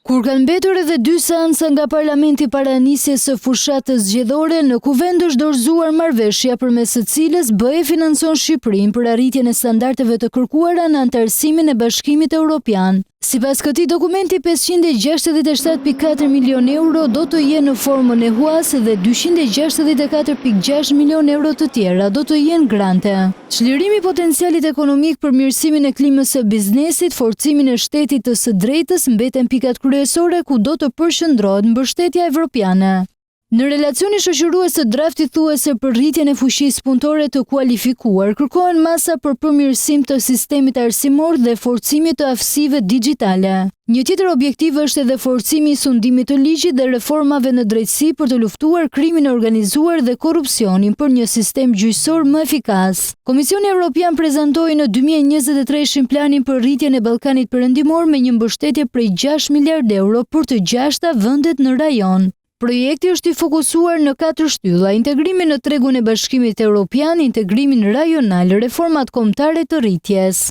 Kur kanë mbetur edhe 2 seanca nga Parlamenti para nisjes së fushatës zgjedhore, në kuvend është dorëzuar marrëveshja përmes së cilës BE financon Shqipërinë për arritjen e standardeve të kërkuara në anëtarësimin e Bashkimit Evropian. Sipas këtij dokumenti, 567.4 milion euro do të jenë në formën e huas dhe 264.6 milion euro të tjera do të jenë grante. Çlirimi i potencialit ekonomik për mirësimin e klimës së biznesit, forcimin e shtetit të së drejtës mbeten pikat kryesore ku do të përqendrohet mbështetja evropiane. Në relacionin shoqërues të draftit thuese për rritjen e fuqisë punëtore të kualifikuar, kërkohen masa për përmirësim të sistemit arsimor dhe forcimi të aftësive digjitale. Një tjetër objektiv është edhe forcimi i sundimit të ligjit dhe reformave në drejtësi për të luftuar krimin e organizuar dhe korrupsionin për një sistem gjyqësor më efikas. Komisioni Evropian prezantoi në 2023 planin për rritjen e Ballkanit Perëndimor me një mbështetje prej 6 miliardë euro për të 6 vendet në rajon. Projekti është i fokusuar në 4 shtylla: integrimin në tregun e Bashkimit Evropian, integrimin rajonal, reformat kombëtare të rritjes.